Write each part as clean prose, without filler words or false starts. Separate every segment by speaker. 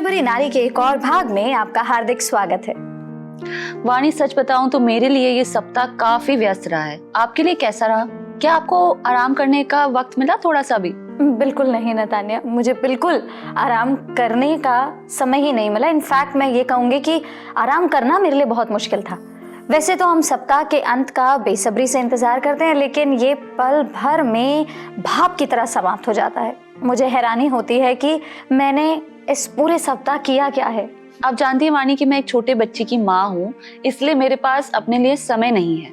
Speaker 1: भरी नारी के एक और भाग में आपका हार्दिक स्वागत है।
Speaker 2: वाणी, सच बताऊं तो मेरे लिए ये सप्ताह काफी व्यस्त रहा है। आपके लिए कैसा रहा? क्या आपको आराम करने का वक्त मिला थोड़ा सा भी?
Speaker 1: बिल्कुल नहीं नतान्या, मुझे बिल्कुल आराम करने का समय ही नहीं मिला। इनफैक्ट मैं ये कहूँगी कि आराम करना मेरे लिए बहुत मुश्किल था। वैसे तो हम सप्ताह के अंत का बेसब्री से इंतजार करते हैं, लेकिन ये पल भर में भाप की तरह समाप्त हो जाता है। मुझे हैरानी होती है कि मैंने इस पूरे सप्ताह किया क्या है।
Speaker 2: आप जानती हैं वाणी कि मैं एक छोटे बच्चे की माँ हूँ, इसलिए मेरे पास अपने लिए समय नहीं है।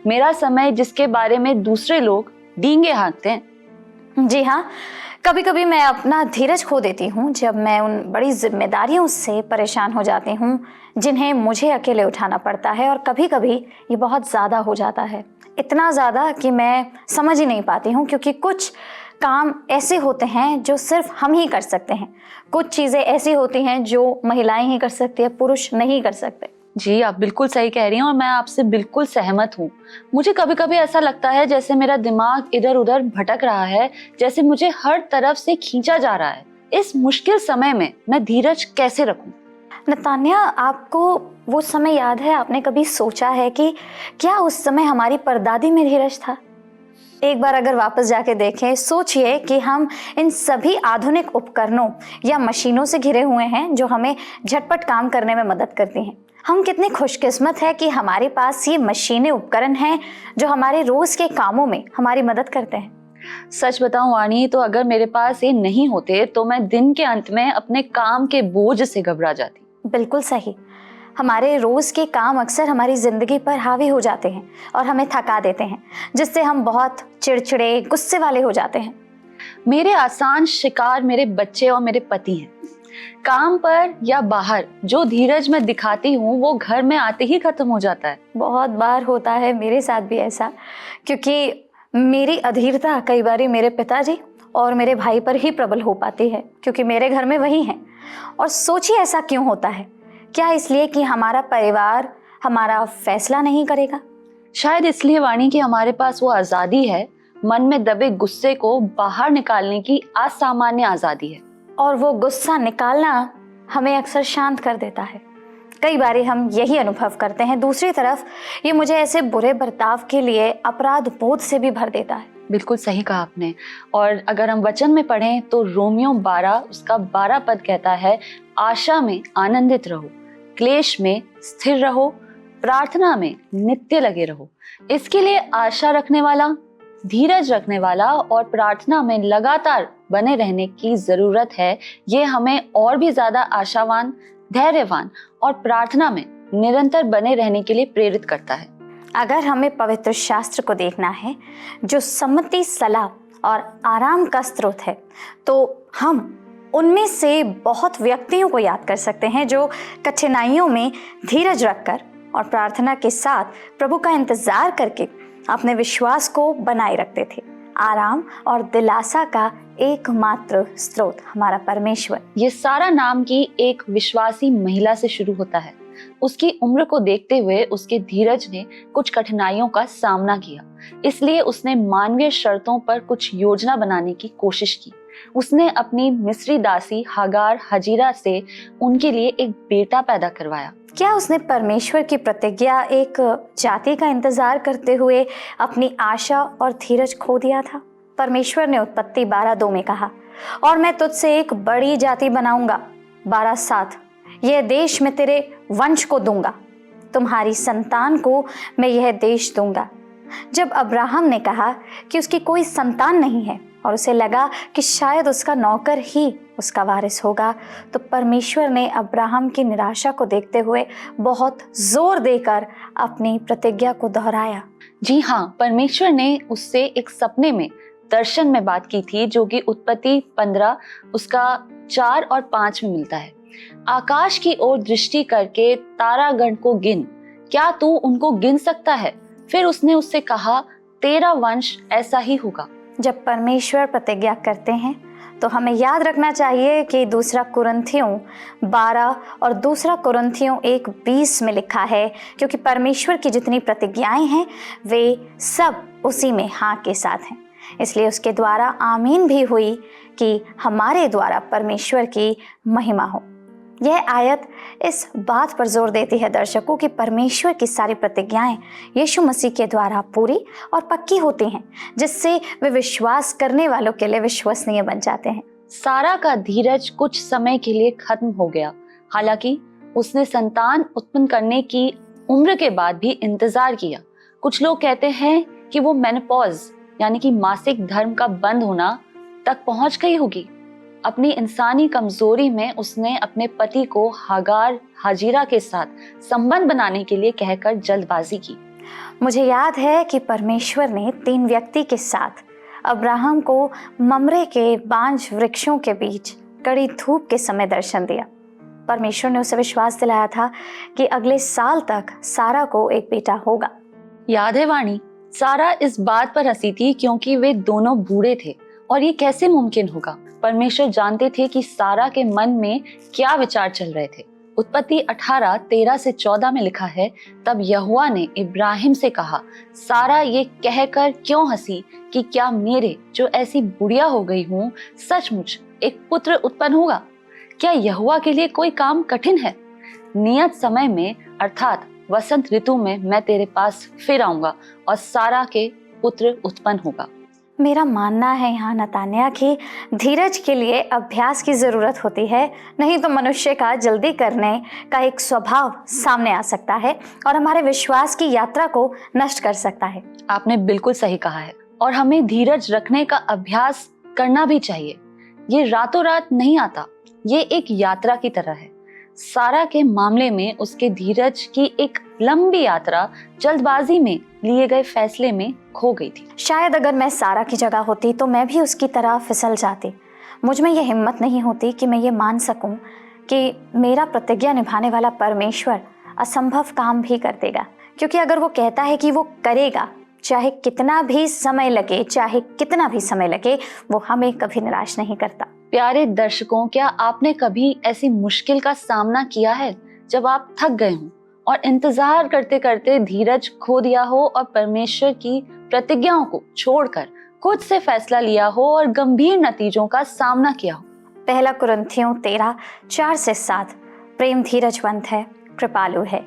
Speaker 2: मेरा समय जिसके बारे में दूसरे लोग डींगे हाँकते हैं।
Speaker 1: जी हाँ, कभी कभी मैं अपना धीरज खो देती हूँ जब मैं उन बड़ी जिम्मेदारियों से परेशान हो जाती हूँ जिन्हें मुझे अकेले उठाना पड़ता है। और कभी कभी ये बहुत ज़्यादा हो जाता है, इतना ज़्यादा कि मैं समझ ही नहीं पाती हूँ, क्योंकि कुछ काम ऐसे होते हैं जो सिर्फ हम ही कर सकते हैं। कुछ चीज़ें ऐसी होती हैं जो महिलाएं ही कर सकती हैं, पुरुष नहीं कर सकते।
Speaker 2: जी, आप बिल्कुल सही कह रही हैं और मैं आपसे बिल्कुल सहमत हूँ। मुझे कभी कभी ऐसा लगता है जैसे मेरा दिमाग इधर उधर भटक रहा है, जैसे मुझे हर तरफ से खींचा जा रहा है। इस मुश्किल समय में मैं धीरज कैसे रखूं?
Speaker 1: नतान्या, आपको वो समय याद है? आपने कभी सोचा है कि क्या उस समय हमारी परदादी में धीरज था? एक बार अगर वापस जाके देखें, सोचिए कि हम इन सभी आधुनिक उपकरणों या मशीनों से घिरे हुए हैं जो हमें झटपट काम करने में मदद करती हैं। हम कितने खुशकिस्मत हैं कि हमारे पास ये मशीनें, उपकरण हैं जो हमारे रोज के कामों में हमारी मदद करते हैं।
Speaker 2: सच बताऊं वाणी, तो अगर मेरे पास ये नहीं होते तो मैं दिन के अंत में अपने काम के बोझ से घबरा जाती।
Speaker 1: बिल्कुल सही। हमारे रोज के काम अक्सर हमारी जिंदगी पर हावी हो जाते हैं और हमें थका देते हैं, जिससे हम बहुत चिड़चिड़े, गुस्से वाले हो जाते हैं।
Speaker 2: मेरे आसान शिकार मेरे बच्चे और मेरे पति हैं। काम पर या बाहर जो धीरज मैं दिखाती हूँ वो घर में आते ही खत्म हो जाता है।
Speaker 1: बहुत बार होता है मेरे साथ भी ऐसा, क्योंकि मेरी अधीरता कई बार मेरे पिताजी और मेरे भाई पर ही प्रबल हो पाती है, क्योंकि मेरे घर में वही हैं। और सोचिए ऐसा क्यों होता है? क्या इसलिए कि हमारा परिवार हमारा फैसला नहीं करेगा?
Speaker 2: शायद इसलिए वाणी कि हमारे पास वो आजादी है, मन में दबे गुस्से को बाहर निकालने की असामान्य आजादी है।
Speaker 1: और वो गुस्सा निकालना हमें अक्सर शांत कर देता है। कई बार हम यही अनुभव करते हैं। दूसरी तरफ ये मुझे ऐसे बुरे बर्ताव के लिए अपराध बोध से भी भर देता है।
Speaker 2: बिल्कुल सही कहा आपने। और अगर हम वचन में पढ़ें तो रोमियो 12 उसका 12 पद कहता है, आशा में आनंदित रहो, क्लेश में स्थिर रहो, प्रार्थना में नित्य लगे रहो। इसके लिए आशा रखने वाला, धीरज रखने वाला और प्रार्थना में लगातार बने रहने की जरूरत है। ये हमें और भी ज्यादा आशावान, धैर्यवान और प्रार्थना में निरंतर बने रहने के लिए प्रेरित करता है।
Speaker 1: अगर हमें पवित्र शास्त्र को देखना है जो सम्मति, सलाह और आराम का स्रोत है, तो हम उनमें से बहुत व्यक्तियों को याद कर सकते हैं जो कठिनाइयों में धीरज रखकर और प्रार्थना के साथ प्रभु का इंतजार करके अपने विश्वास को बनाए रखते थे। आराम और दिलासा का एकमात्र स्रोत हमारा परमेश्वर।
Speaker 2: ये सारा नाम की एक विश्वासी महिला से शुरू होता है। उसकी उम्र को देखते हुए उसके धीरज ने कुछ कठिनाइयों का सामना किया, इसलिए उसने मानवीय शर्तों पर कुछ योजना बनाने की कोशिश की। उसने अपनी मिस्री दासी हागार हजीरा से उनके लिए एक बेटा पैदा करवाया।
Speaker 1: क्या उसने परमेश्वर की प्रतिज्ञा, एक जाति का इंतजार करते हुए अपनी आशा और धीरज खो दिया था? परमेश्वर ने उत्पत्ति 12:2 में कहा, और मैं तुझसे एक बड़ी जाति बनाऊंगा। 12:7, यह देश मैं तेरे वंश को दूंगा, तुम्हारी संतान को मैं यह देश दूंगा। जब अब्राहम ने कहा कि उसकी कोई संतान नहीं है और उसे लगा कि शायद उसका नौकर ही उसका वारिस होगा, तो परमेश्वर ने अब्राहम की निराशा को देखते हुए बहुत जोर देकर अपनी प्रतिज्ञा को दोहराया।
Speaker 2: जी हाँ, परमेश्वर ने उससे एक सपने में, दर्शन में बात की थी, जो कि उत्पत्ति 15 उसका 4 और 5 में मिलता है। आकाश की ओर दृष्टि करके तारागण को गिन, क्या तू उनको गिन सकता है? फिर उसने उससे कहा, तेरा वंश ऐसा ही होगा।
Speaker 1: जब परमेश्वर प्रतिज्ञा करते हैं तो हमें याद रखना चाहिए कि दूसरा कुरिन्थियों 12 और दूसरा कुरिन्थियों 1:20 में लिखा है, क्योंकि परमेश्वर की जितनी प्रतिज्ञाएं हैं वे सब उसी में हाँ के साथ हैं। इसलिए उसके द्वारा आमीन भी हुई कि हमारे द्वारा परमेश्वर की महिमा हो। यह आयत इस बात पर जोर देती है दर्शकों कि परमेश्वर की सारी प्रतिज्ञाएं यीशु मसीह के द्वारा पूरी और पक्की होती हैं, जिससे वे विश्वास करने वालों के लिए विश्वसनीय बन जाते हैं।
Speaker 2: सारा का धीरज कुछ समय के लिए खत्म हो गया। हालांकि उसने संतान उत्पन्न करने की उम्र के बाद भी इंतजार किया। कुछ लोग कहते हैं कि वो मेनोपॉज यानी कि मासिक धर्म का बंद होना तक पहुंच गई होगी। अपनी इंसानी कमजोरी में उसने अपने पति को हाजीरा के साथ संबंध बनाने के लिए कहकर जल्दबाजी की।
Speaker 1: मुझे याद है कि परमेश्वर ने 3 व्यक्ति के साथ अब्राहम को ममरे के बांज वृक्षों के बीच कड़ी धूप के समय दर्शन दिया। परमेश्वर ने उसे विश्वास दिलाया था कि अगले साल तक सारा को एक बेटा होगा।
Speaker 2: याद है वाणी, सारा इस बात पर हंसी थी क्योंकि वे दोनों बूढ़े थे और ये कैसे मुमकिन होगा। परमेश्वर जानते थे कि सारा के मन में क्या विचार चल रहे थे। उत्पत्ति 18:13-14 में लिखा है, तब यहोवा ने इब्राहिम से कहा, सारा ये कहकर क्यों हंसी कि क्या मेरे जो ऐसी बुढ़िया हो गई हूँ सचमुच एक पुत्र उत्पन्न होगा? क्या यहोवा के लिए कोई काम कठिन है? नियत समय में अर्थात वसंत ऋतु में मैं तेरे पास फिर आऊंगा और सारा के पुत्र उत्पन्न होगा।
Speaker 1: मेरा मानना है यहाँ नतान्या कि धीरज के लिए अभ्यास की ज़रूरत होती है, नहीं तो मनुष्य का जल्दी करने का एक स्वभाव सामने आ सकता है और हमारे विश्वास की यात्रा को नष्ट कर सकता है।
Speaker 2: आपने बिल्कुल सही कहा है और हमें धीरज रखने का अभ्यास करना भी चाहिए। ये रातों रात नहीं आता, ये एक यात्रा की तरह है। सारा के मामले में उसके धीरज की एक लंबी यात्रा जल्दबाजी में लिए गए फैसले में खो गई थी।
Speaker 1: शायद अगर मैं सारा की जगह होती तो मैं भी उसकी तरह फिसल जाती। मुझ में यह हिम्मत नहीं होती कि मैं ये मान सकूं कि मेरा प्रतिज्ञा निभाने वाला परमेश्वर असंभव काम भी कर देगा, क्योंकि अगर वो कहता है कि वो करेगा, चाहे कितना भी समय लगे, वो हमें कभी निराश नहीं करता।
Speaker 2: प्यारे दर्शकों, क्या आपने कभी ऐसी मुश्किल का सामना किया है जब आप थक गए हों और इंतजार करते करते धीरज खो दिया हो और परमेश्वर की प्रतिज्ञाओं को छोड़कर खुद से फैसला लिया हो और गंभीर नतीजों का सामना किया हो?
Speaker 1: पहला कुरिन्थियों 13:4-7 प्रेम धीरजवंत है, कृपालु है।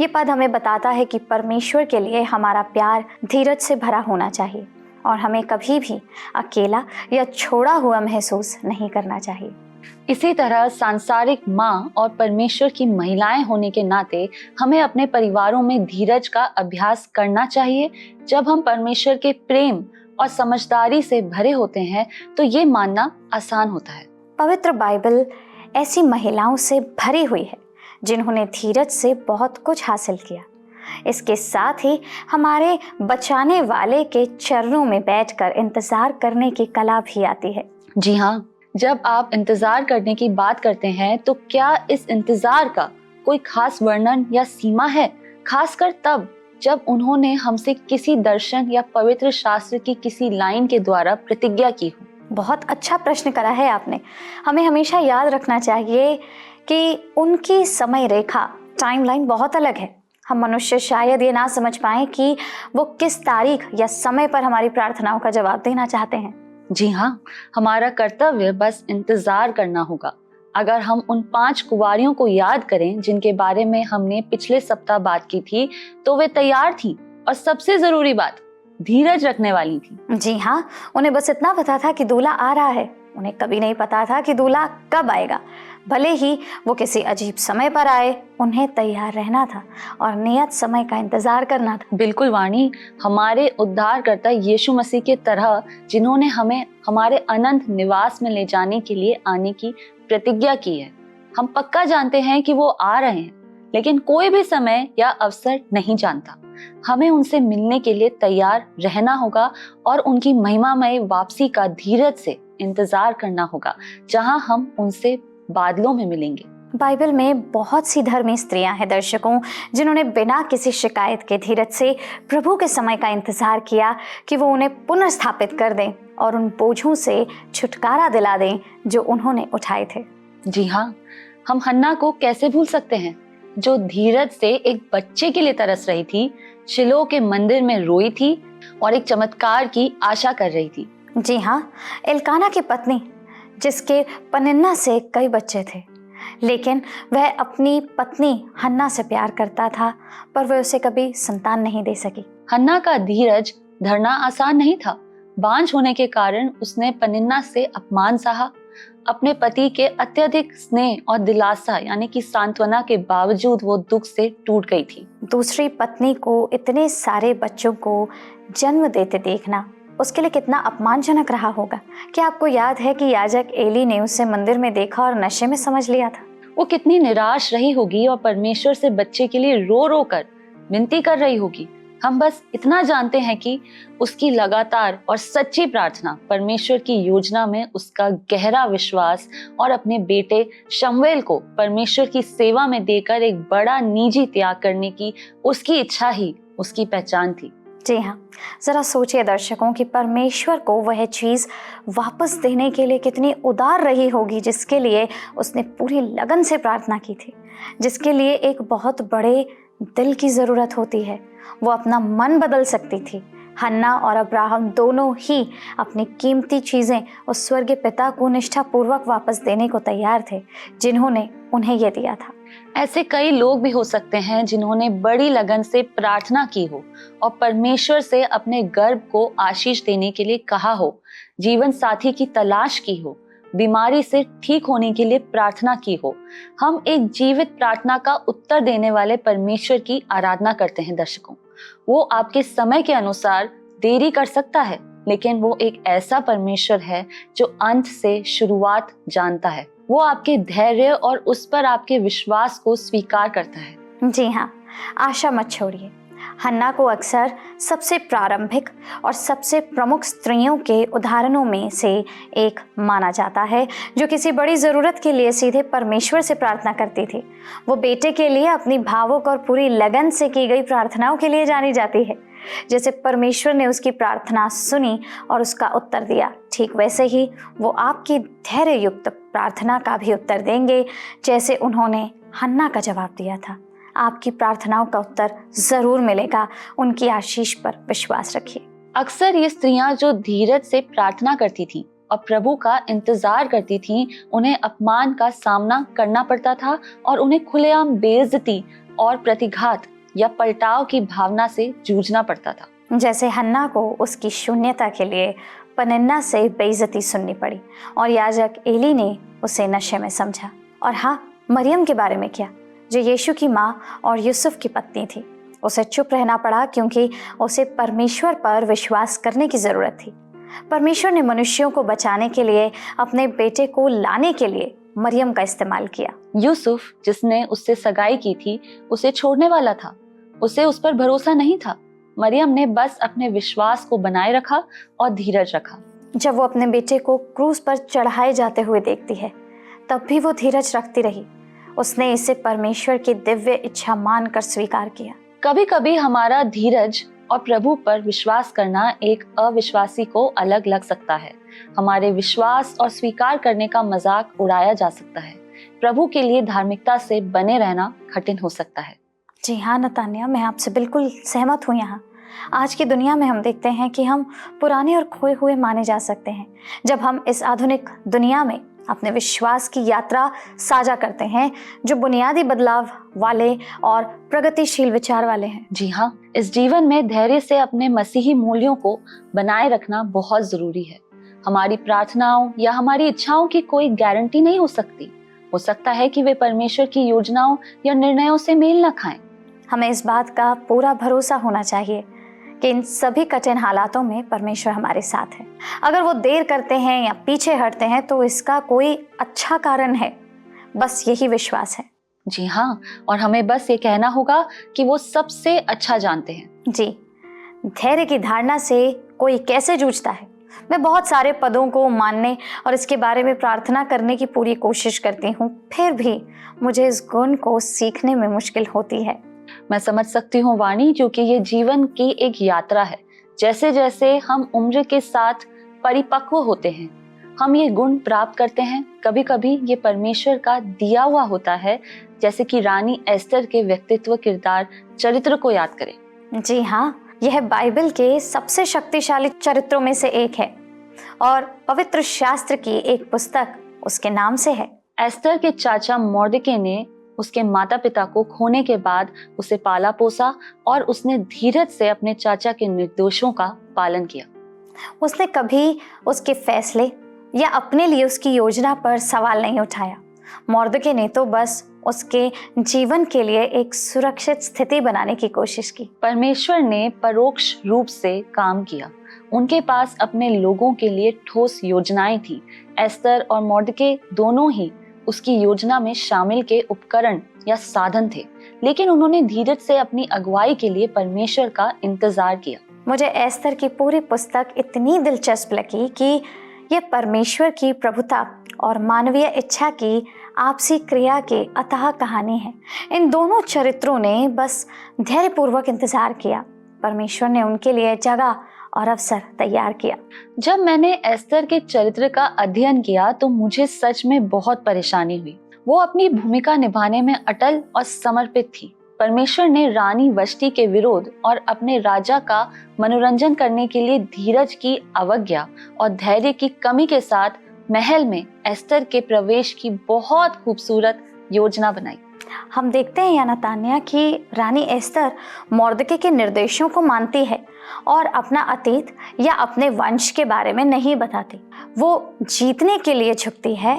Speaker 1: ये पद हमें बताता है कि परमेश्वर के लिए हमारा प्यार धीरज से भरा होना चाहिए और हमें कभी भी अकेला या छोड़ा हुआ महसूस नहीं करना चाहिए।
Speaker 2: इसी तरह सांसारिक माँ और परमेश्वर की महिलाएं होने के नाते हमें अपने परिवारों में धीरज का अभ्यास करना चाहिए। जब हम परमेश्वर के प्रेम और समझदारी से भरे होते हैं तो ये मानना आसान होता है।
Speaker 1: पवित्र बाइबल ऐसी महिलाओं से भरी हुई है जिन्होंने धीरज से बहुत कुछ हासिल किया। इसके साथ ही हमारे बचाने वाले के चरणों में बैठकर इंतजार करने की कला भी आती है।
Speaker 2: जी हाँ, जब आप इंतजार करने की बात करते हैं तो क्या इस इंतजार का कोई खास वर्णन या सीमा है, खासकर तब जब उन्होंने हमसे किसी दर्शन या पवित्र शास्त्र की किसी लाइन के द्वारा प्रतिज्ञा की हो?
Speaker 1: बहुत अच्छा प्रश्न करा है आपने। हमें हमेशा याद रखना चाहिए कि उनकी समय रेखा, टाइमलाइन बहुत अलग है। हम मनुष्य शायद ये ना समझ पाए कि वो किस तारीख या समय पर हमारी प्रार्थनाओं का जवाब देना चाहते हैं।
Speaker 2: जी हाँ, हमारा कर्तव्य बस इंतजार करना होगा। अगर हम उन 5 कुंवारियों को याद करें जिनके बारे में हमने पिछले सप्ताह बात की थी, तो वे तैयार थीं और सबसे जरूरी बात, धीरज रखने वाली थी।
Speaker 1: जी हाँ, उन्हें बस इतना पता था कि दूल्हा आ रहा है। उन्हें कभी नहीं पता था कि दूल्हा कब आएगा। भले ही वो किसी अजीब समय पर आए, उन्हें तैयार रहना था और नियत समय का इंतजार करना था।
Speaker 2: बिल्कुल वाणी, हमारे उद्धारकर्ता यीशु मसीह के तरह जिन्होंने हमें हमारे अनंत निवास में ले जाने के लिए आने की प्रतिज्ञा की है। हम पक्का जानते हैं कि वो आ रहे हैं, लेकिन कोई भी समय या अवसर नहीं जानता। हमें उनसे मिलने के लिए तैयार रहना होगा और उनकी महिमामय वापसी का धीरज से इंतजार करना होगा, जहां हम उनसे बादलों में मिलेंगे।
Speaker 1: बाइबल में बहुत सी धर्मी स्त्रियां हैं दर्शकों, जिन्होंने बिना किसी शिकायत के धीरज से प्रभु के समय का इंतजार किया कि वो उन्हें पुनर्स्थापित कर दें और उन बोझों से छुटकारा दिला दें जो उन्होंने उठाए थे।
Speaker 2: जी हाँ, हम हन्ना को कैसे भूल सकते हैं, जो धीरज से एक बच्चे के लिए तरस रही थी, शिलो के मंदिर में रोई थी और एक चमत्कार की आशा कर रही थी।
Speaker 1: जी हाँ, एल्काना की पत्नी, जिसके पनिन्ना से कई बच्चे थे, लेकिन वह अपनी पत्नी हन्ना से प्यार करता था, पर वह उसे कभी संतान नहीं दे सकी।
Speaker 2: हन्ना का धीरज धरना आसान नहीं था। बांझ होने के कारण उसने पनिन्ना से अपमान सहा। अपने पति के अत्यधिक स्नेह और दिलासा यानी कि सांत्वना के बावजूद वो दुख से टूट गई थी।
Speaker 1: दूसरी पत्नी को इतने सारे बच्चों को जन्म देते देखना उसके लिए कितना अपमानजनक रहा होगा। क्या आपको याद है कि याजक एली ने उसे मंदिर में देखा और नशे में समझ लिया था?
Speaker 2: वो कितनी निराश रही होगी और परमेश्वर से बच्चे के लिए रो रो कर विनती कर रही होगी। हम बस इतना जानते हैं कि उसकी लगातार और सच्ची प्रार्थना परमेश्वर की योजना में उसका गहरा विश्वास और अपने बेटे शमूएल को परमेश्वर की सेवा में देकर एक बड़ा निजी त्याग करने की उसकी इच्छा ही उसकी पहचान थी।
Speaker 1: जी हाँ, जरा सोचिए दर्शकों कि परमेश्वर को वह चीज़ वापस देने के लिए कितनी उदार रही होगी, जिसके लिए उसने पूरी लगन से प्रार्थना की थी, जिसके लिए एक बहुत बड़े दिल की ज़रूरत होती है। वो अपना मन बदल सकती थी। हन्ना और अब्राहम दोनों ही अपनी कीमती चीज़ें उस स्वर्गीय पिता को निष्ठापूर्वक वापस देने को तैयार थे, जिन्होंने उन्हें यह दिया था।
Speaker 2: ऐसे कई लोग भी हो सकते हैं जिन्होंने बड़ी लगन से प्रार्थना की हो और परमेश्वर से अपने गर्भ को आशीष देने के लिए कहा हो, जीवन साथी की तलाश की हो, बीमारी से ठीक होने के लिए प्रार्थना की हो। हम एक जीवित प्रार्थना का उत्तर देने वाले परमेश्वर की आराधना करते हैं दर्शकों। वो आपके समय के अनुसार देरी कर सकता है, लेकिन वो एक ऐसा परमेश्वर है जो अंत से शुरुआत जानता है। वो आपके धैर्य और उस पर आपके विश्वास को स्वीकार करता है।
Speaker 1: जी हाँ, आशा मत छोड़िए। हन्ना को अक्सर सबसे प्रारंभिक और सबसे प्रमुख स्त्रियों के उदाहरणों में से एक माना जाता है, जो किसी बड़ी ज़रूरत के लिए सीधे परमेश्वर से प्रार्थना करती थी। वो बेटे के लिए अपनी भावुक और पूरी लगन से की गई प्रार्थनाओं के लिए जानी जाती है। जैसे परमेश्वर ने उसकी प्रार्थना सुनी और उसका उत्तर दिया, ठीक वैसे ही वो आपकी धैर्य युक्त प्रार्थना का भी उत्तर देंगे, जैसे उन्होंने हन्ना का जवाब दिया था। आपकी प्रार्थनाओं का उत्तर जरूर मिलेगा। उनकी आशीष पर विश्वास रखिए।
Speaker 2: अक्सर ये स्त्रियां जो धीरज से प्रार्थना करती थीं और प्रभु का इंतजार करती थीं, उन्हें अपमान का सामना करना पड़ता था और उन्हें खुलेआम बेइज्जती और प्रतिघात या पलटाव की भावना से जूझना पड़ता था।
Speaker 1: जैसे हन्ना को उसकी शून्यता के लिए पनिन्ना से बेइज्जती सुननी पड़ी और याजक एली ने उसे नशे में समझा। और हाँ, मरियम के बारे में क्या, जो यीशु की माँ और यूसुफ की पत्नी थी। उसे चुप रहना पड़ा क्योंकि उसे परमेश्वर पर विश्वास करने की ज़रूरत थी। परमेश्वर ने मनुष्यों को बचाने के लिए अपने बेटे को लाने के लिए मरियम का इस्तेमाल किया।
Speaker 2: यूसुफ, जिसने उससे सगाई की थी, उसे छोड़ने वाला था। उसे उस पर भरोसा नहीं था। मरियम ने बस अपने विश्वास को बनाए रखा और धीरज रखा।
Speaker 1: जब वो अपने बेटे को क्रूस पर चढ़ाए जाते हुए देखती है, तब भी वो धीरज रखती रही। उसने इसे परमेश्वर की दिव्य इच्छा मानकर स्वीकार किया।
Speaker 2: कभी कभी हमारा धीरज और प्रभु पर विश्वास करना एक अविश्वासी को अलग लग सकता है। हमारे विश्वास और स्वीकार करने का मजाक उड़ाया जा सकता है। प्रभु के लिए धार्मिकता से बने रहना कठिन हो सकता है।
Speaker 1: जी हाँ नतान्या, मैं आपसे बिल्कुल सहमत हूँ। यहाँ आज की दुनिया में हम देखते हैं कि हम पुराने और खोए हुए माने जा सकते हैं जब हम इस आधुनिक दुनिया में अपने विश्वास की यात्रा साझा करते हैं, जो बुनियादी बदलाव वाले और प्रगतिशील विचार वाले हैं।
Speaker 2: जी हाँ, इस जीवन में धैर्य से अपने मसीही मूल्यों को बनाए रखना बहुत जरूरी है। हमारी प्रार्थनाओं या हमारी इच्छाओं की कोई गारंटी नहीं हो सकती। हो सकता है कि वे परमेश्वर की योजनाओं या निर्णयों से मेल न खाएं।
Speaker 1: हमें इस बात का पूरा भरोसा होना चाहिए कि इन सभी कठिन हालातों में परमेश्वर हमारे साथ है। अगर वो देर करते हैं या पीछे हटते हैं तो इसका कोई अच्छा कारण है, बस यही विश्वास है।
Speaker 2: जी हाँ, और हमें बस ये कहना होगा कि वो सबसे अच्छा जानते हैं।
Speaker 1: जी, धैर्य की धारणा से कोई कैसे जूझता है। मैं बहुत सारे पदों को मानने और इसके बारे में प्रार्थना करने की पूरी कोशिश करती हूँ, फिर भी मुझे इस गुण को सीखने में मुश्किल होती है।
Speaker 2: मैं समझ सकती हूँ वाणी, क्योंकि ये जीवन की एक यात्रा है। जैसे जैसे हम उम्र के साथ परिपक्व होते हैं, हम ये गुण प्राप्त करते हैं। कभी कभी ये परमेश्वर का दिया हुआ होता है, जैसे कि रानी एस्तर के व्यक्तित्व, किरदार, चरित्र को याद करें।
Speaker 1: जी हाँ, यह बाइबल के सबसे शक्तिशाली चरित्रों में से एक है और पवित्र शास्त्र की एक पुस्तक उसके नाम से है।
Speaker 2: एस्तर के चाचा मोर्दके ने उसके माता पिता को खोने के बाद उसे पाला पोसा और उसने धीरज से अपने चाचा के निर्देशों का पालन किया।
Speaker 1: उसने कभी उसके फैसले या अपने लिए उसकी योजना पर सवाल नहीं उठाया। मोर्दके ने तो बस उसके जीवन के लिए एक सुरक्षित स्थिति बनाने की कोशिश की।
Speaker 2: परमेश्वर ने परोक्ष रूप से काम किया। उनके पास अपने लोगों के लिए ठोस योजनाएं थी। एस्तर और मोर्दके दोनों ही उसकी योजना में शामिल के उपकरण या साधन थे, लेकिन उन्होंने धीरज से अपनी अगुवाई के लिए परमेश्वर का इंतजार किया।
Speaker 1: मुझे एस्तर की पूरी पुस्तक इतनी दिलचस्प लगी कि ये परमेश्वर की प्रभुता और मानवीय इच्छा की आपसी क्रिया के अथाह कहानी है। इन दोनों चरित्रों ने बस धैर्यपूर्वक इंतजार किया। परमेश्वर ने उनके लिए जगह और अवसर तैयार किया।
Speaker 2: जब मैंने एस्तर के चरित्र का अध्ययन किया तो मुझे सच में बहुत परेशानी हुई। वो अपनी भूमिका निभाने में अटल और समर्पित थी। परमेश्वर ने रानी वष्टी के विरोध और अपने राजा का मनोरंजन करने के लिए धीरज की अवज्ञा और धैर्य की कमी के साथ महल में एस्तर के प्रवेश की बहुत खूबसूरत योजना बनाई।
Speaker 1: हम देखते हैं नतान्या कि रानी एस्तर मोर्दके के निर्देशों को मानती है और अपना अतीत या अपने वंश के बारे में नहीं बताती। वो जीतने के लिए झुकती है,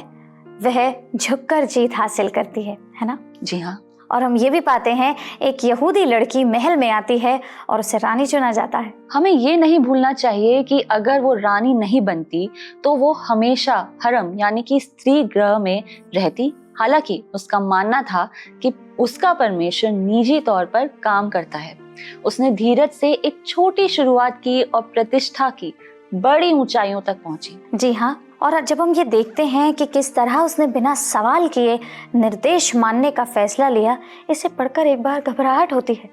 Speaker 1: वह झुककर जीत हासिल करती है ना?
Speaker 2: जी हाँ।
Speaker 1: और हम ये भी पाते हैं एक यहूदी लड़की महल में आती है और उसे रानी चुना जाता है।
Speaker 2: हमें ये नहीं भूलना चाहिए कि अगर वो रानी नहीं बनती तो वो हमेशा हरम यानी कि स्त्री गृह में रहती। हालांकि उसका मानना था कि उसका परमेश्वर निजी तौर पर काम करता है। उसने धीरज से एक छोटी शुरुआत की और प्रतिष्ठा की बड़ी ऊंचाइयों तक पहुंची।
Speaker 1: जी हाँ, और जब हम ये देखते हैं कि किस तरह उसने बिना सवाल किए निर्देश मानने का फैसला लिया, इसे पढ़कर एक बार घबराहट होती है।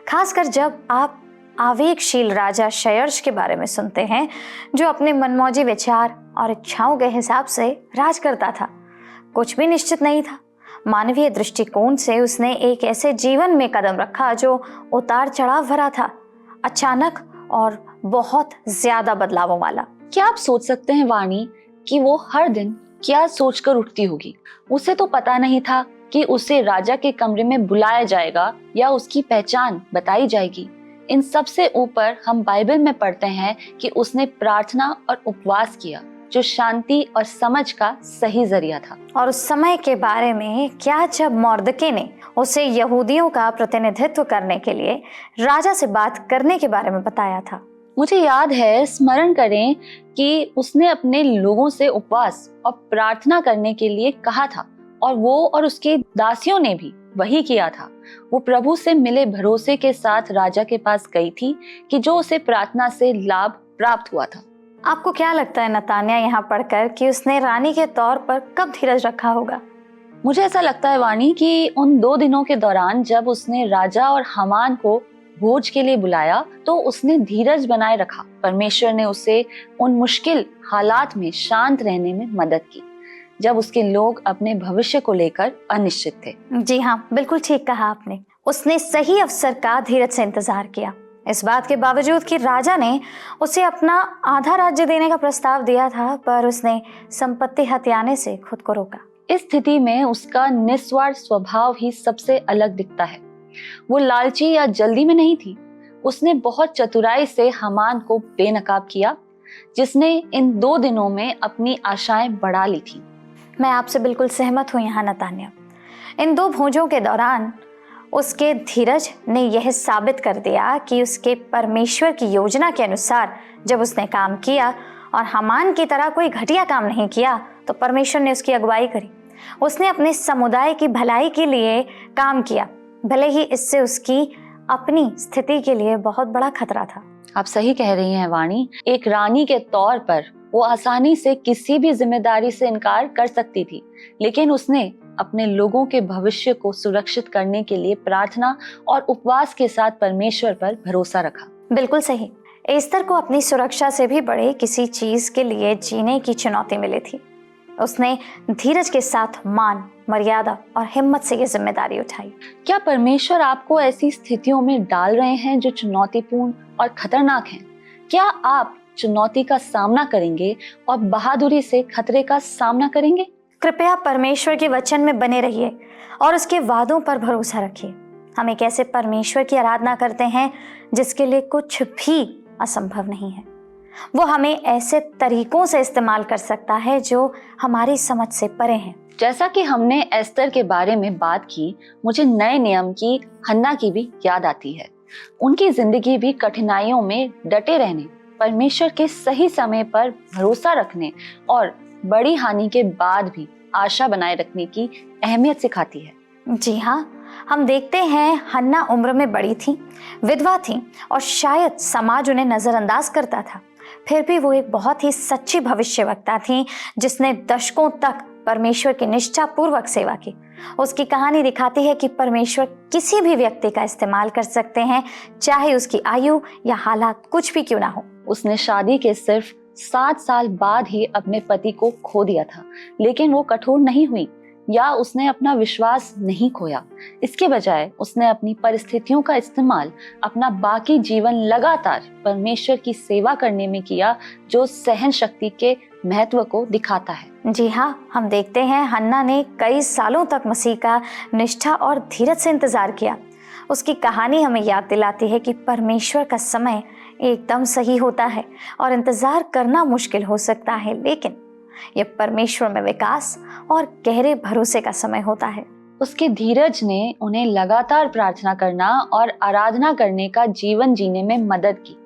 Speaker 1: खासकर जब आप आवेगशील राजा क्षयर्ष के बारे में सुनते हैं, जो अपने मनमौजी विचार और इच्छाओं के हिसाब से राज करता था। कुछ भी निश्चित नहीं था। मानवीय दृष्टिकोण से उसने एक ऐसे जीवन में कदम रखा जो उतार चढ़ाव भरा था, अचानक और बहुत ज्यादा बदलावों वाला।
Speaker 2: क्या आप सोच सकते हैं वाणी कि वो हर दिन क्या सोचकर उठती होगी? उसे तो पता नहीं था कि उसे राजा के कमरे में बुलाया जाएगा या उसकी पहचान बताई जाएगी। इन सब से ऊपर हम बाइबल में पढ़ते हैं कि उसने प्रार्थना और उपवास किया, जो शांति और समझ का सही जरिया था।
Speaker 1: और उस समय के बारे में क्या, जब मोर्दके ने उसे यहूदियों का प्रतिनिधित्व करने के लिए राजा से बात करने के बारे में बताया था?
Speaker 2: मुझे याद है, स्मरण करें कि उसने अपने लोगों से उपवास और प्रार्थना करने के लिए कहा था और वो और उसके दासियों ने भी वही किया था। वो प्रभु से मिले भरोसे के साथ राजा के पास गई थी कि जो उसे प्रार्थना से लाभ प्राप्त हुआ था।
Speaker 1: आपको क्या लगता है नतान्या यहाँ पढ़कर कि उसने रानी के तौर पर कब धीरज रखा होगा?
Speaker 2: मुझे ऐसा लगता है वाणी कि उन 2 दिनों के दौरान जब उसने राजा और हामान को भोज के लिए बुलाया तो उसने धीरज बनाए रखा। परमेश्वर ने उसे उन मुश्किल हालात में शांत रहने में मदद की जब उसके लोग अपने भविष्य को लेकर अनिश्चित थे।
Speaker 1: जी हाँ, बिल्कुल ठीक कहा आपने। उसने सही अवसर का धीरज से इंतजार किया। इस बात के बावजूद कि राजा ने उसे अपना आधा राज्य देने का प्रस्ताव दिया था, पर उसने संपत्ति हथियाने से खुद को रोका।
Speaker 2: इस स्थिति में उसका निस्वार्थ स्वभाव ही सबसे अलग दिखता है। वो लालची या जल्दी में नहीं थी। उसने बहुत चतुराई से हामान को बेनकाब किया, जिसने इन 2 दिनों में अपनी आशाएं बढ़ा ली थी।
Speaker 1: मैं आपसे बिल्कुल सहमत हूँ यहाँ नतान्या। इन 2 भोजों के दौरान उसके धीरज ने यह साबित कर दिया कि उसके परमेश्वर की योजना के अनुसार जब उसने काम किया और हामान की तरह कोई घटिया काम नहीं किया, तो परमेश्वर ने उसकी अगुवाई करी। उसने अपने समुदाय की भलाई के लिए काम किया, भले ही इससे उसकी अपनी स्थिति के लिए बहुत बड़ा खतरा था।
Speaker 2: आप सही कह रही हैं वाणी। एक रानी के तौर पर वो आसानी से किसी भी जिम्मेदारी से इनकार कर सकती थी, लेकिन उसने अपने लोगों के भविष्य को सुरक्षित करने के लिए प्रार्थना और उपवास के साथ परमेश्वर पर भरोसा रखा।
Speaker 1: बिल्कुल सही। एस्तर को अपनी सुरक्षा से भी बड़े किसी चीज के लिए जीने की चुनौती मिली थी। उसने धीरज के साथ मान, मर्यादा और हिम्मत से ये जिम्मेदारी उठाई।
Speaker 2: क्या परमेश्वर आपको ऐसी स्थितियों में डाल रहे हैं जो चुनौतीपूर्ण और खतरनाक हैं? क्या आप चुनौती का सामना करेंगे और बहादुरी से खतरे का सामना करेंगे?
Speaker 1: कृपया परमेश्वर के वचन में बने रहिए और उसके वादों पर भरोसा रखिए। हम एक ऐसे परमेश्वर की आराधना करते हैं जिसके लिए कुछ भी असंभव नहीं है। वो हमें ऐसे तरीकों से इस्तेमाल कर सकता है जो हमारी समझ से परे हैं।
Speaker 2: जैसा कि हमने एस्तर के बारे में बात की, मुझे नए नियम की हन्ना की भी याद आती है। उनकी जिंदगी भी कठिनाइयों में डटे रहने, परमेश्वर के सही समय पर भरोसा रखने और बड़ी हानि के बाद भी आशा बनाए रखने की अहमियत सिखाती है।
Speaker 1: जी हाँ, हम देखते हैं हन्ना उम्र में बड़ी थी, विधवा थी और शायद समाज उन्हें नजरअंदाज करता था। फिर भी वो एक बहुत ही सच्ची भविष्यवक्ता थी जिसने दशकों तक परमेश्वर की निष्ठापूर्वक सेवा की। उसकी कहानी दिखाती है कि परमेश्वर किसी भी व्यक्ति का इस्तेमाल कर सकते हैं, चाहे उसकी आयु या हालात कुछ भी क्यों ना हो।
Speaker 2: उसने शादी के सिर्फ 7 साल बाद ही अपने पति को खो दिया था, लेकिन वो कठोर नहीं हुई या उसने अपना विश्वास नहीं खोया। इसके बजाय उसने अपनी परिस्थितियों का इस्तेमाल अपना बाकी जीवन लगातार परमेश्वर की सेवा करने में किया, जो सहन शक्ति के महत्व को दिखाता है।
Speaker 1: जी हाँ, हम देखते हैं हन्ना ने कई सालों तक मसीह का निष्ठा और धीरज से इंतजार किया। उसकी कहानी हमें याद दिलाती है कि परमेश्वर का समय एकदम सही होता है और इंतजार करना मुश्किल हो सकता है, लेकिन यह परमेश्वर में विकास और गहरे भरोसे का समय होता है।
Speaker 2: उसके धीरज ने उन्हें लगातार प्रार्थना करना और आराधना करने का जीवन जीने में मदद की।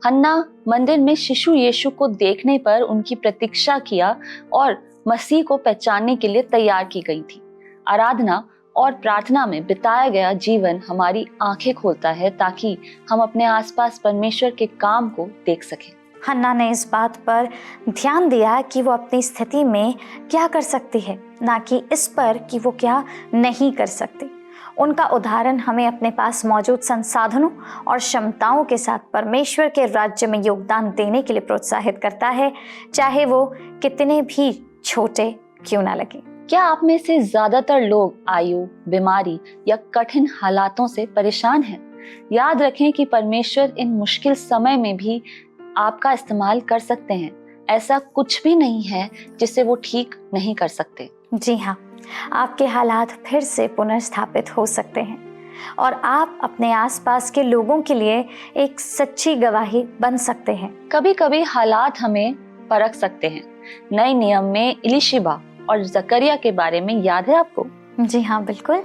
Speaker 2: हन्ना मंदिर में शिशु यीशु को देखने पर उनकी प्रतीक्षा किया और मसीह को पहचानने के लिए तैयार की गई थी। आराधना और प्रार्थना में बिताया गया जीवन हमारी आंखें खोलता है ताकि हम अपने आसपास परमेश्वर के काम को देख सकें।
Speaker 1: हन्ना ने इस बात पर ध्यान दिया कि वो अपनी स्थिति में क्या कर सकती है, ना कि इस पर कि वो क्या नहीं कर सकती। उनका उदाहरण हमें अपने पास मौजूद संसाधनों और क्षमताओं के साथ परमेश्वर के राज्य में योगदान देने के लिए प्रोत्साहित करता है, चाहे वो कितने भी छोटे क्यों ना लगे।
Speaker 2: क्या आप में से ज्यादातर लोग आयु, बीमारी या कठिन हालातों से परेशान हैं? याद रखें कि परमेश्वर इन मुश्किल समय में भी आपका इस्तेमाल कर सकते हैं। ऐसा कुछ भी नहीं है जिसे वो ठीक नहीं कर सकते।
Speaker 1: जी हाँ, आपके हालात फिर से पुनर्स्थापित हो सकते हैं और आप अपने आसपास के लोगों के लिए एक सच्ची गवाही बन सकते हैं।
Speaker 2: कभी कभी हालात हमें परख सकते हैं। नए नियम में इलिशिबा और जकरिया के बारे में याद है आपको?
Speaker 1: जी हाँ, बिल्कुल।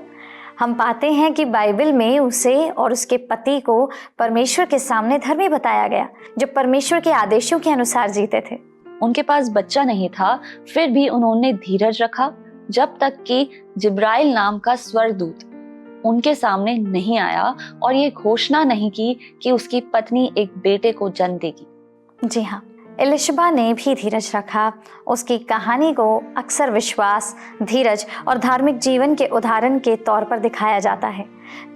Speaker 1: हम पाते हैं कि बाइबल में उसे और उसके पति को परमेश्वर के सामने धर्मी बताया गया, जो परमेश्वर के आदेशों के अनुसार जीते थे।
Speaker 2: उनके पास बच्चा नहीं था, फिर भी उन्होंने धीरज रखा जब तक कि जिब्राइल नाम का स्वर्गदूत उनके सामने नहीं आया और ये घोषणा नहीं की कि उसकी पत्नी एक बेटे को जन्म देगी।
Speaker 1: जी हाँ, एलिशबा ने भी धीरज रखा। उसकी कहानी को अक्सर विश्वास, धीरज और धार्मिक जीवन के उदाहरण के तौर पर दिखाया जाता है,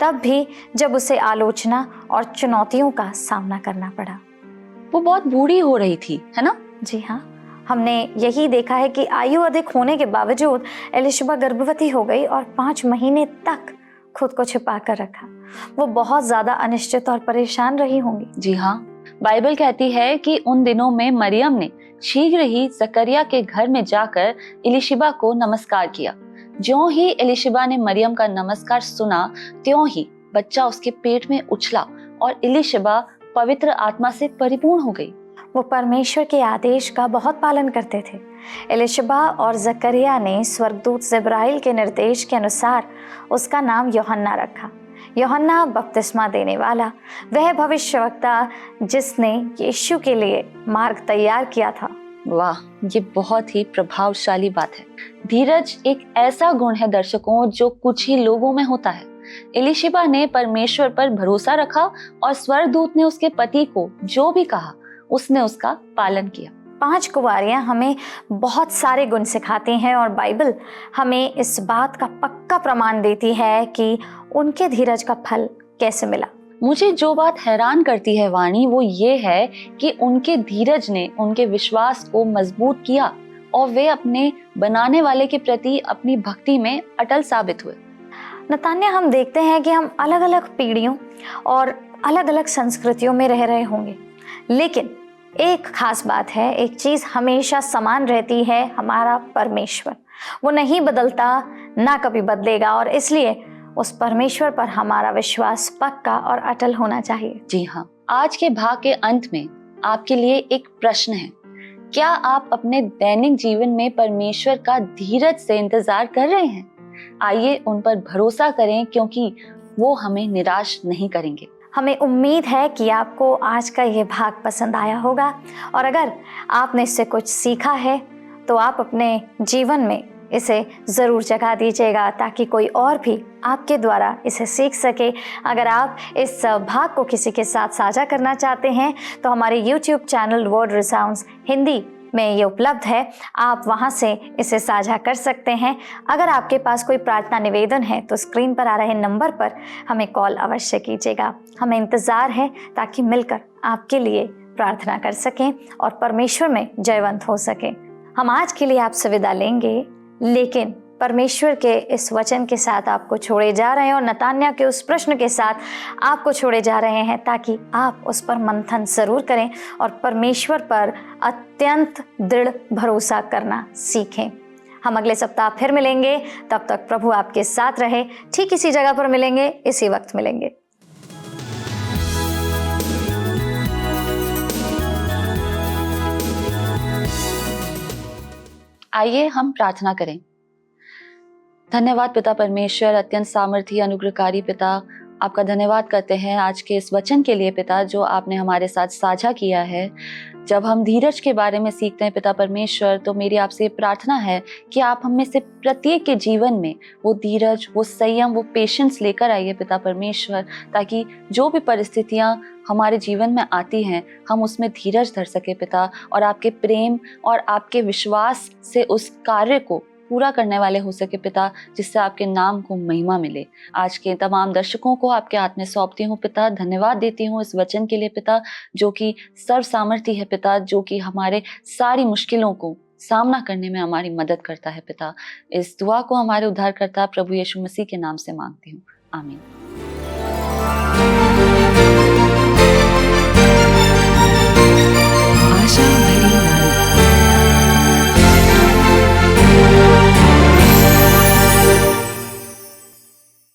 Speaker 1: तब भी जब उसे आलोचना और चुनौतियों का सामना करना पड़ा।
Speaker 2: वो बहुत बूढ़ी हो रही थी, है ना?
Speaker 1: जी हाँ, हमने यही देखा है कि आयु अधिक होने के बावजूद एलिशबा गर्भवती हो गई और 5 महीने तक खुद को छिपा कर रखा। वो बहुत ज्यादा अनिश्चित और परेशान रही होंगी।
Speaker 2: जी हाँ, बाइबल कहती है कि उन दिनों में मरियम ने शीघ्र ही जकरिया के घर में जाकर इलिशिबा को नमस्कार किया। ज्यों ही इलिशिबा ने मरियम का नमस्कार सुना, त्यों ही बच्चा उसके पेट में उछला और इलिशिबा पवित्र आत्मा से परिपूर्ण हो गई।
Speaker 1: वो परमेश्वर के आदेश का बहुत पालन करते थे। एलिशबा और जकरिया ने स्वर्गदूत जिब्राइल के निर्देश के अनुसार उसका नाम यूहन्ना रखा। यूहन्ना बपतिस्मा देने वाला, वह भविष्यवक्ता जिसने यीशु के लिए मार्ग तैयार किया था।
Speaker 2: वाह, ये बहुत ही प्रभावशाली बात है। धीरज एक ऐसा गुण है दर्शकों जो कुछ ही लोगों में होता है। इलिशिबा ने परमेश्वर पर भरोसा रखा और स्वर्गदूत ने उसके पति को जो भी कहा उसने उसका पालन किया।
Speaker 1: 5 कुंवारियां हमें बहुत सारे गुण सिखाती हैं और बाइबल हमें इस बात का पक्का प्रमाण देती है कि उनके धीरज का फल कैसे मिला।
Speaker 2: मुझे जो बात हैरान करती है वाणी, वो ये है कि उनके धीरज ने उनके विश्वास को मजबूत किया और वे अपने बनाने वाले के प्रति अपनी भक्ति में अटल साबित हुए।
Speaker 1: नतान्या, हम देखते हैं कि हम अलग अलग पीढ़ियों और अलग अलग संस्कृतियों में रह रहे होंगे, लेकिन एक खास बात है, एक चीज हमेशा समान रहती है, हमारा परमेश्वर। वो नहीं बदलता, ना कभी बदलेगा, और इसलिए उस परमेश्वर पर हमारा विश्वास पक्का और अटल होना चाहिए।
Speaker 2: जी हाँ, आज के भाग के अंत में आपके लिए एक प्रश्न है। क्या आप अपने दैनिक जीवन में परमेश्वर का धीरज से इंतजार कर रहे हैं? आइए उन पर भरोसा करें, क्योंकि वो हमें निराश नहीं करेंगे।
Speaker 1: हमें उम्मीद है कि आपको आज का ये भाग पसंद आया होगा, और अगर आपने इससे कुछ सीखा है तो आप अपने जीवन में इसे ज़रूर जगा दीजिएगा, ताकि कोई और भी आपके द्वारा इसे सीख सके। अगर आप इस भाग को किसी के साथ साझा करना चाहते हैं तो हमारे YouTube चैनल वर्ड रिसाउंड्स हिंदी में ये उपलब्ध है, आप वहाँ से इसे साझा कर सकते हैं। अगर आपके पास कोई प्रार्थना निवेदन है तो स्क्रीन पर आ रहे नंबर पर हमें कॉल अवश्य कीजिएगा। हमें इंतज़ार है ताकि मिलकर आपके लिए प्रार्थना कर सकें और परमेश्वर में जयवंत हो सकें। हम आज के लिए आपसे विदा लेंगे, लेकिन परमेश्वर के इस वचन के साथ आपको छोड़े जा रहे हैं, और नतान्या के उस प्रश्न के साथ आपको छोड़े जा रहे हैं, ताकि आप उस पर मंथन जरूर करें और परमेश्वर पर अत्यंत दृढ़ भरोसा करना सीखें। हम अगले सप्ताह फिर मिलेंगे, तब तक प्रभु आपके साथ रहे। ठीक इसी जगह पर मिलेंगे, इसी वक्त मिलेंगे।
Speaker 2: आइए हम प्रार्थना करें। धन्यवाद पिता परमेश्वर, अत्यंत सामर्थी अनुग्रहकारी पिता, आपका धन्यवाद करते हैं आज के इस वचन के लिए पिता, जो आपने हमारे साथ साझा किया है। जब हम धीरज के बारे में सीखते हैं पिता परमेश्वर, तो मेरी आपसे प्रार्थना है कि आप हम में से प्रत्येक के जीवन में वो धीरज, वो संयम, वो पेशेंस लेकर आइए पिता परमेश्वर, ताकि जो भी परिस्थितियां हमारे जीवन में आती हैं हम उसमें धीरज धर सके पिता, और आपके प्रेम और आपके विश्वास से उस कार्य को पूरा करने वाले हो सके पिता, जिससे आपके नाम को महिमा मिले। आज के तमाम दर्शकों को आपके हाथ में सौंपती हूँ पिता। धन्यवाद देती हूँ इस वचन के लिए पिता, जो कि सर्व सामर्थी है पिता, जो कि हमारे सारी मुश्किलों को सामना करने में हमारी मदद करता है पिता। इस दुआ को हमारे उद्धारकर्ता प्रभु यीशु मसीह के नाम से मांगती हूँ, आमीन।